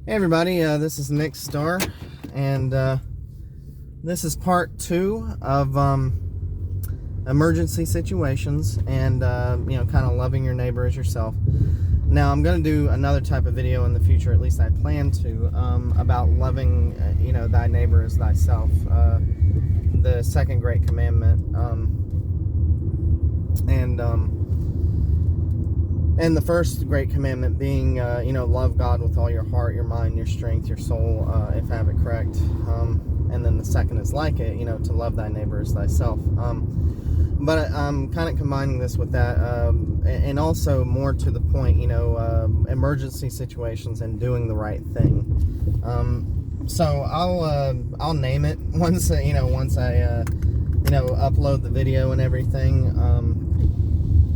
Hey everybody, this is NickStar, and this is part 2 of emergency situations and, kind of loving your neighbor as yourself. Now, I'm going to do another type of video in the future, at least I plan to, about loving, thy neighbor as thyself, the second great commandment, and the first great commandment being, love God with all your heart, your mind, your strength, your soul, if I have it correct. And then the second is like it, to love thy neighbor as thyself. But I'm kind of combining this with that, and also more to the point, emergency situations and doing the right thing. So I'll name it once I upload the video and everything.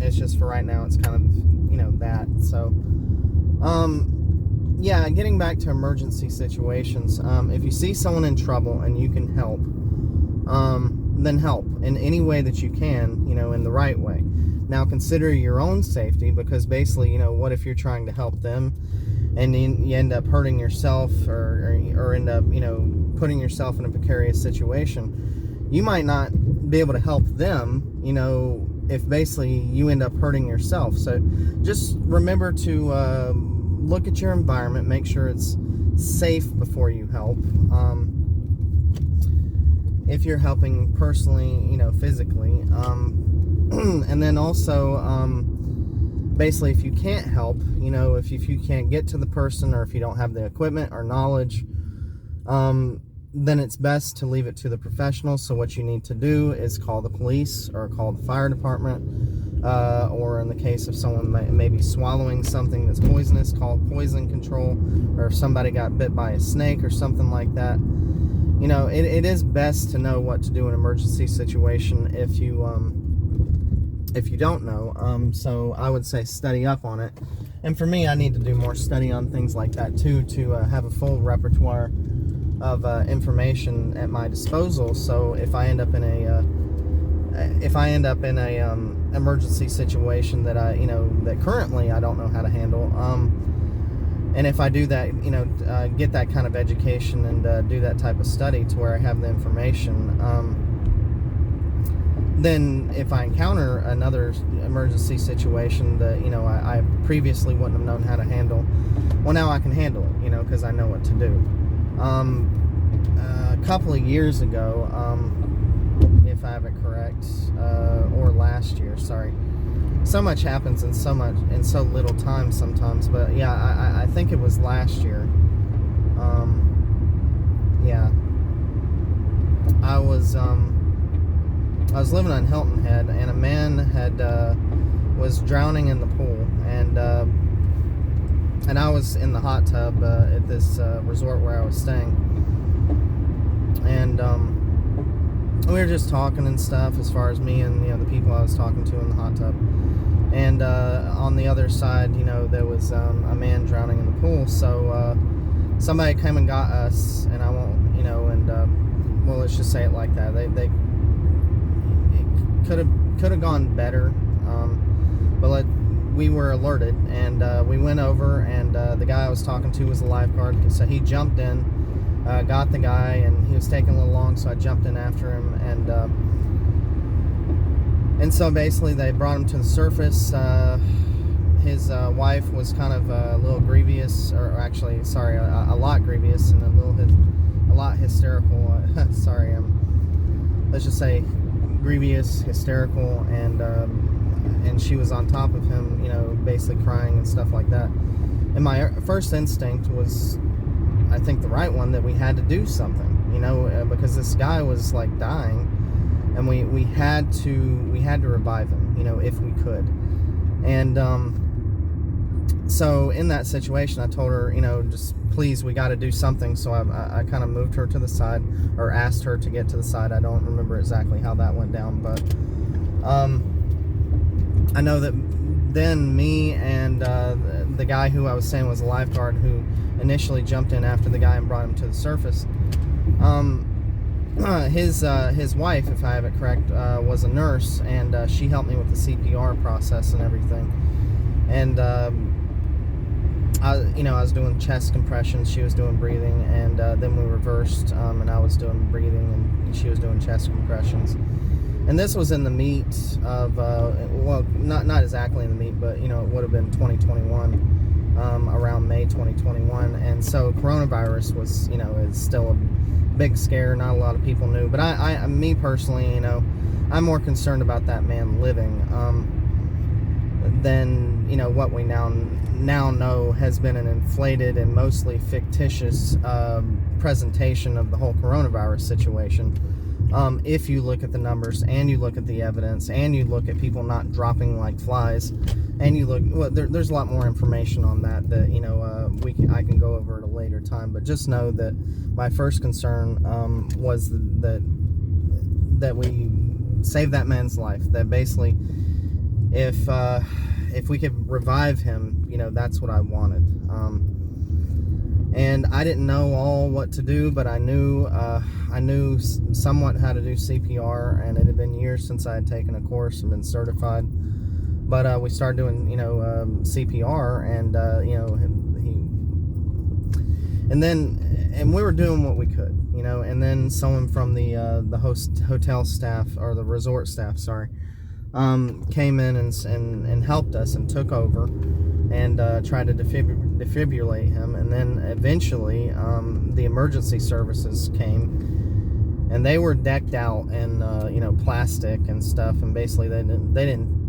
It's just for right now, it's kind of that. So getting back to emergency situations, if you see someone in trouble and you can help, then help in any way that you can, in the right way. Now consider your own safety, because basically, what if you're trying to help them and you end up hurting yourself or end up putting yourself in a precarious situation? You might not be able to help them, if basically you end up hurting yourself. So just remember to look at your environment, make sure it's safe before you help. If you're helping personally, physically, and then also basically if you can't help, if you can't get to the person, or if you don't have the equipment or knowledge, then it's best to leave it to the professionals. So what you need to do is call the police or call the fire department, or in the case of someone maybe swallowing something that's poisonous, call poison control, or if somebody got bit by a snake or something like that. It is best to know what to do in an emergency situation if you don't know. So I would say study up on it. And for me, I need to do more study on things like that too, to have a full repertoire of information at my disposal. So if I end up in a emergency situation that that currently I don't know how to handle, and if I do that, get that kind of education and do that type of study to where I have the information, then if I encounter another emergency situation that I previously wouldn't have known how to handle, well, now I can handle it, because I know what to do. A couple of years ago, if I have it correct, or last year, sorry. So much happens in so little time sometimes, but yeah, I think it was last year. I was living on Hilton Head, and a man was drowning in the pool, and I was in the hot tub at this resort where I was staying, and we were just talking and stuff, as far as me and the people I was talking to in the hot tub. And on the other side, there was a man drowning in the pool. So somebody came and got us, and I won't, well, let's just say it like that. It could have gone better, but we were alerted, and we went over, and the guy I was talking to was a lifeguard, so he jumped in, got the guy, and he was taking a little long, so I jumped in after him, and so basically they brought him to the surface. His wife was kind of a little grievous, or actually, sorry, a lot grievous, and a lot hysterical. Sorry, let's just say grievous, hysterical, and she was on top of him, basically crying and stuff like that. And my first instinct was, I think the right one, that we had to do something, because this guy was like dying, and we had to revive him, if we could. And so in that situation, I told her, just please, we got to do something. So I kind of moved her to the side, or asked her to get to the side. I don't remember exactly how that went down, but I know that then me and the guy who I was saying was a lifeguard, who initially jumped in after the guy and brought him to the surface, his wife, if I have it correct, was a nurse, and she helped me with the CPR process and everything. And I was doing chest compressions, she was doing breathing, and then we reversed, and I was doing breathing, and she was doing chest compressions. And this was in the meat of, well, not exactly in the meat, but, it would have been 2021, around May 2021. And so coronavirus was, is still a big scare. Not a lot of people knew. But me personally, I'm more concerned about that man living than, what we now know has been an inflated and mostly fictitious presentation of the whole coronavirus situation. If you look at the numbers, and you look at the evidence, and you look at people not dropping like flies, and you look, well, there's a lot more information on that I can go over at a later time. But just know that my first concern was that we save that man's life. That basically, if we could revive him, that's what I wanted. And I didn't know all what to do, but I knew somewhat how to do CPR, and it had been years since I had taken a course and been certified. But we started doing, CPR, and we were doing what we could, and then someone from the hotel staff, or the resort staff, sorry, came in and helped us and took over and tried to defibrillate him. And then eventually the emergency services came, and they were decked out in plastic and stuff, and basically they didn't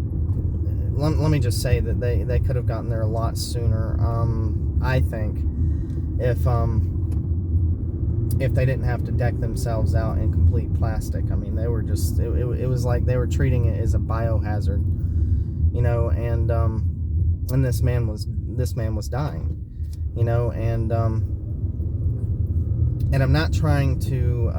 let me just say that they could have gotten there a lot sooner, I think, if they didn't have to deck themselves out in complete plastic. I mean, they were just, it was like they were treating it as a biohazard, and this man was dying, and I'm not trying to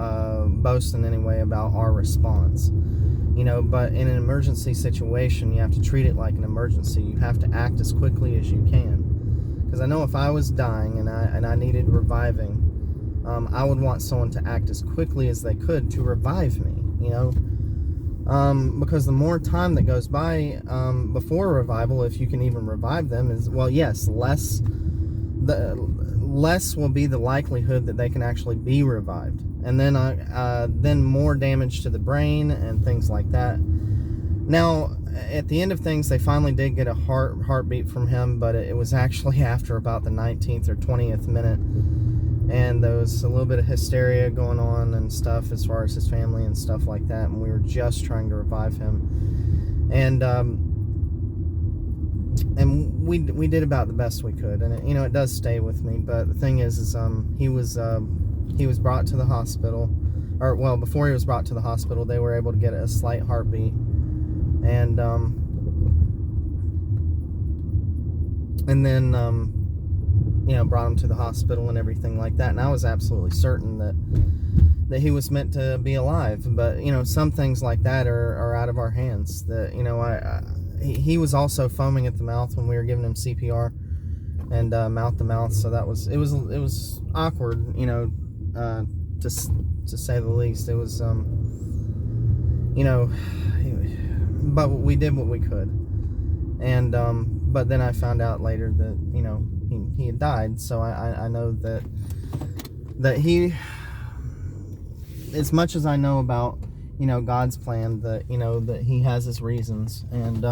boast in any way about our response, but in an emergency situation, you have to treat it like an emergency. You have to act as quickly as you can, because I know if I was dying and I needed reviving, I would want someone to act as quickly as they could to revive me, because the more time that goes by before revival, if you can even revive them, is, well, yes, less will be the likelihood that they can actually be revived, and then more damage to the brain and things like that. Now, at the end of things, they finally did get a heartbeat from him, but it was actually after about the 19th or 20th minute. And there was a little bit of hysteria going on and stuff as far as his family and stuff like that, and we were just trying to revive him, and we did about the best we could, and it does stay with me. But the thing is he was brought to the hospital, or, well, before he was brought to the hospital, they were able to get a slight heartbeat, and then brought him to the hospital and everything like that. And I was absolutely certain that he was meant to be alive. But, some things like that are out of our hands. That, he was also foaming at the mouth when we were giving him CPR and mouth to mouth. So it was awkward, to say the least. It was, but we did what we could. And, but then I found out later that, he had died. So I know that he, as much as I know about, God's plan, that, that he has his reasons. And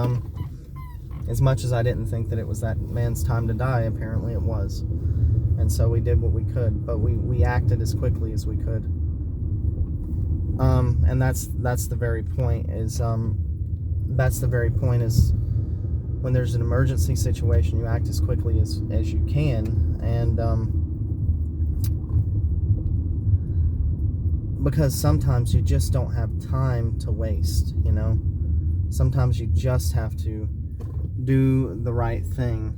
as much as I didn't think that it was that man's time to die, apparently it was. And so we did what we could, but we acted as quickly as we could. And that's the very point, is when there's an emergency situation, you act as quickly as you can, and because sometimes you just don't have time to waste, sometimes you just have to do the right thing,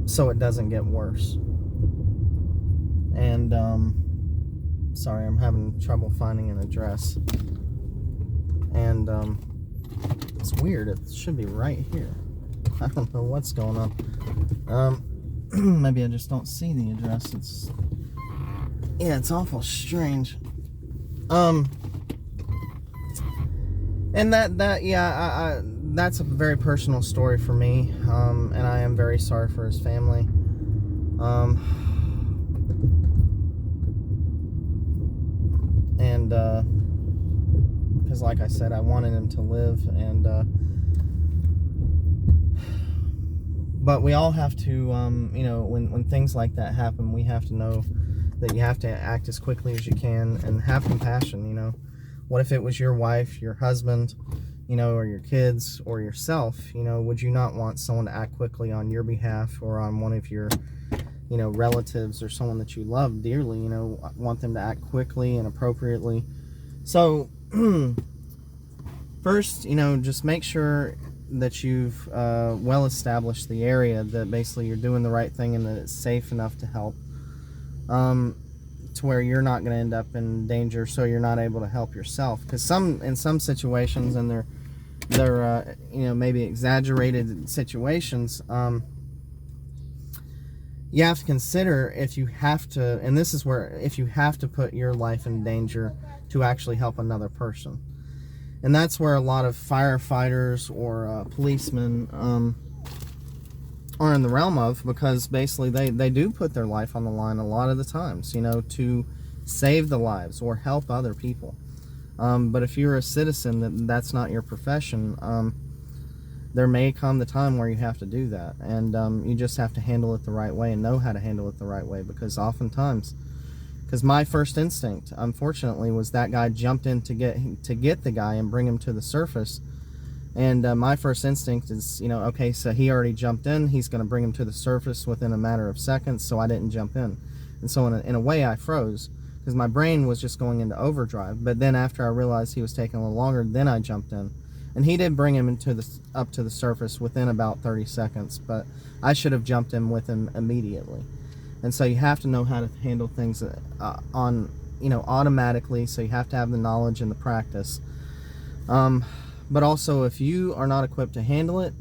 so it doesn't get worse. And sorry, I'm having trouble finding an address. And it's weird, it should be right here. I don't know what's going on. Maybe I just don't see the address. It's awful strange. And that's a very personal story for me, and I am very sorry for his family. And because, like I said, I wanted him to live, and but we all have to, you know, when things like that happen, we have to know that you have to act as quickly as you can and have compassion. You know, what if it was your wife, your husband, you know, or your kids, or yourself? You know, would you not want someone to act quickly on your behalf, or on one of your, you know, relatives, or someone that you love dearly? You know, want them to act quickly and appropriately. So first, you know, just make sure that you've well established the area, that basically you're doing the right thing and that it's safe enough to help, to where you're not going to end up in danger, so you're not able to help yourself. Because in some situations, and they're you know, maybe exaggerated situations, you have to consider if you have to, and this is where, if you have to put your life in danger to actually help another person. And that's where a lot of firefighters or policemen are in the realm of, because basically they do put their life on the line a lot of the times, you know, to save the lives or help other people. But if you're a citizen, that's not your profession, there may come the time where you have to do that, and you just have to handle it the right way and know how to handle it the right way. Because oftentimes, because my first instinct, unfortunately, was that guy jumped in to get the guy and bring him to the surface. And my first instinct is, you know, okay, so he already jumped in. He's going to bring him to the surface within a matter of seconds, so I didn't jump in. And so in a way, I froze, because my brain was just going into overdrive. But then after I realized he was taking a little longer, then I jumped in. And he did bring him up to the surface within about 30 seconds, but I should have jumped in with him immediately. And so you have to know how to handle things you know, automatically. So you have to have the knowledge and the practice. But also, if you are not equipped to handle it,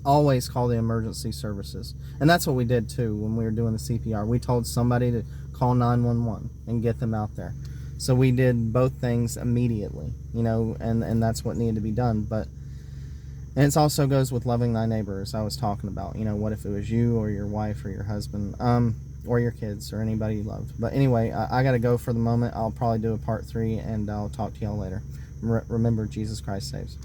always call the emergency services. And that's what we did too when we were doing the CPR. We told somebody to call 911 and get them out there. So we did both things immediately, you know, and that's what needed to be done. And it also goes with loving thy neighbor, as I was talking about. You know, what if it was you or your wife or your husband, or your kids or anybody you loved? But anyway, I got to go for the moment. I'll probably do a part 3, and I'll talk to y'all later. Remember, Jesus Christ saves.